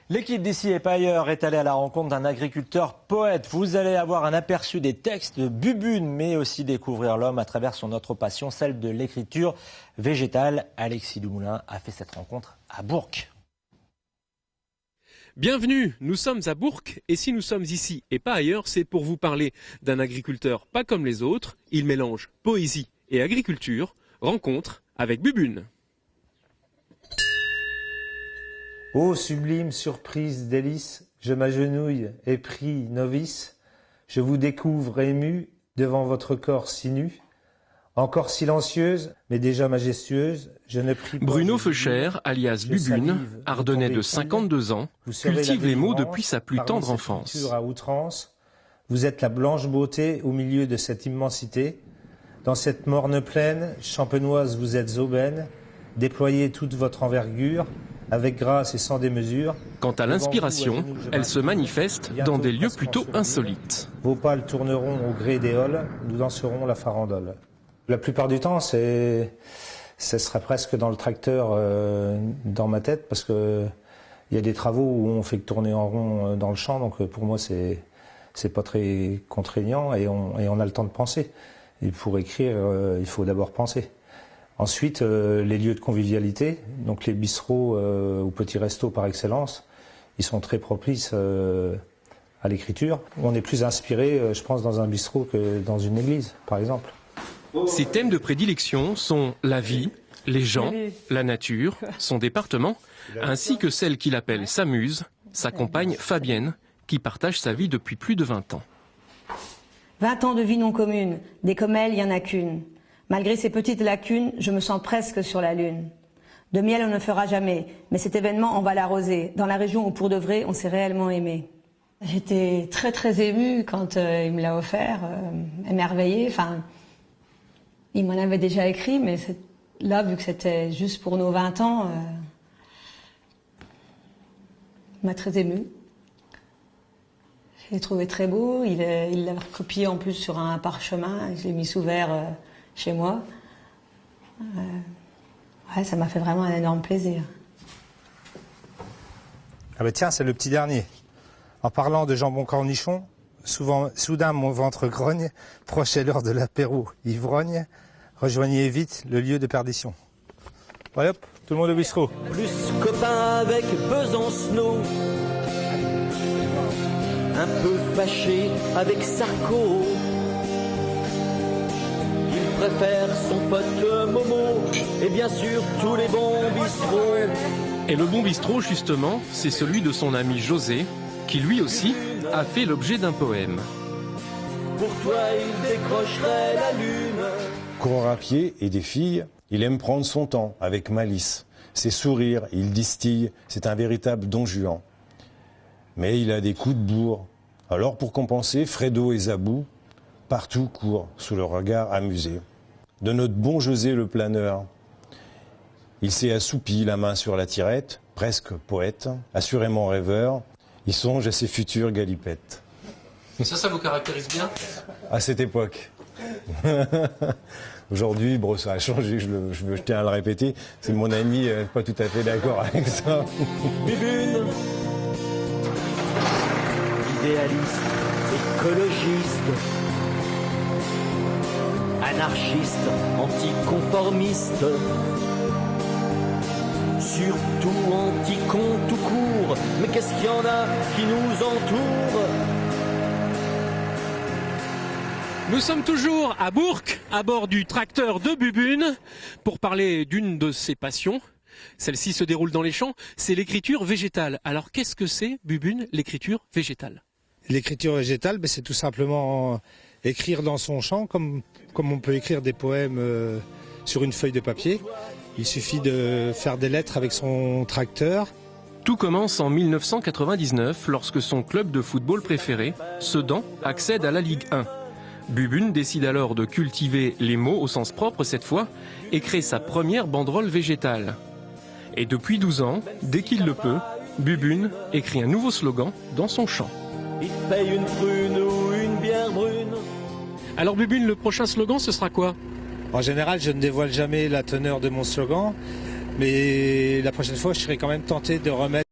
L'équipe d'ici et pas ailleurs est allée à la rencontre d'un agriculteur poète. Vous allez avoir un aperçu des textes de Bubune, mais aussi découvrir l'homme à travers son autre passion, celle de l'écriture végétale. Alexis Dumoulin a fait cette rencontre à Bourg. Bienvenue, nous sommes à Bourg et si nous sommes ici et pas ailleurs, c'est pour vous parler d'un agriculteur pas comme les autres. Il mélange poésie et agriculture. Rencontre avec Bubune. Ô sublime surprise, délice, je m'agenouille, épris, novice, je vous découvre ému devant votre corps si nu, encore silencieuse, mais déjà majestueuse, je ne prie pas. Bruno Feucher, alias Bubune, ardennais de 52 ans, cultive les mots depuis sa plus tendre enfance. À outrance, vous êtes la blanche beauté au milieu de cette immensité. Dans cette morne plaine, champenoise, vous êtes aubaine, déployez toute votre envergure, avec grâce et sans démesure. Quant à l'inspiration, elle se manifeste dans des lieux plutôt insolites. Vos pales tourneront au gré des halles, nous danserons la farandole. La plupart du temps, ce serait presque dans le tracteur dans ma tête, parce que il y a des travaux où on fait que tourner en rond dans le champ, donc pour moi c'est pas très contraignant et on a le temps de penser. Et pour écrire, il faut d'abord penser. Ensuite, les lieux de convivialité, donc les bistrots ou petits restos par excellence, ils sont très propices à l'écriture. On est plus inspiré, je pense, dans un bistrot que dans une église, par exemple. Ses thèmes de prédilection sont la vie, les gens, la nature, son département, ainsi que celle qu'il appelle sa muse, sa compagne Fabienne, qui partage sa vie depuis plus de 20 ans. 20 ans de vie non commune, des comme elle, il n'y en a qu'une. Malgré ces petites lacunes, je me sens presque sur la lune. De miel, on ne fera jamais, mais cet événement, on va l'arroser. Dans la région où, pour de vrai, on s'est réellement aimé. J'étais très très émue quand il me l'a offert, émerveillée. Enfin, il m'en avait déjà écrit, mais là, vu que c'était juste pour nos 20 ans, il m'a très émue. Je l'ai trouvé très beau, il l'a recopié en plus sur un parchemin, je l'ai mis sous verre chez moi. Ouais, ça m'a fait vraiment un énorme plaisir. Ah ben tiens, c'est le petit dernier. En parlant de jambon cornichon, soudain mon ventre grogne, proche est l'heure de l'apéro ivrogne, rejoignez vite le lieu de perdition. Voilà, hop, tout le monde au bistrot. Plus copain avec Besancenot, un peu fâché avec Sarko. Il préfère son pote Momo et bien sûr tous les bons bistrots. Et le bon bistrot, justement, c'est celui de son ami José, qui lui aussi a fait l'objet d'un poème. Pour toi, il décrocherait la lune. Coureur à pied et des filles, il aime prendre son temps avec malice. Ses sourires, il distille, c'est un véritable Don Juan. Mais il a des coups de bourre. Alors pour compenser, Fredo et Zabou, partout courent sous le regard amusé de notre bon José le planeur. Il s'est assoupi, la main sur la tirette, presque poète, assurément rêveur. Il songe à ses futures galipettes. Ça vous caractérise bien ? À cette époque. Aujourd'hui, bon, ça a changé, je tiens à le répéter. C'est mon ami, pas tout à fait d'accord avec ça. Bubune, idéaliste, écologiste, anarchiste, anticonformiste, surtout anti-con tout court. Mais qu'est-ce qu'il y en a qui nous entourent ? Nous sommes toujours à Bourg, à bord du tracteur de Bubune, pour parler d'une de ses passions. Celle-ci se déroule dans les champs, c'est l'écriture végétale. Alors qu'est-ce que c'est, Bubune, l'écriture végétale ? L'écriture végétale, c'est tout simplement écrire dans son champ, comme on peut écrire des poèmes sur une feuille de papier. Il suffit de faire des lettres avec son tracteur. Tout commence en 1999, lorsque son club de football préféré, Sedan, accède à la Ligue 1. Bubune décide alors de cultiver les mots au sens propre cette fois et crée sa première banderole végétale. Et depuis 12 ans, dès qu'il le peut, Bubune écrit un nouveau slogan dans son champ. Il paye une prune ou une bière brune. Alors Bubune, le prochain slogan, ce sera quoi ? En général, je ne dévoile jamais la teneur de mon slogan, mais la prochaine fois, je serai quand même tenté de remettre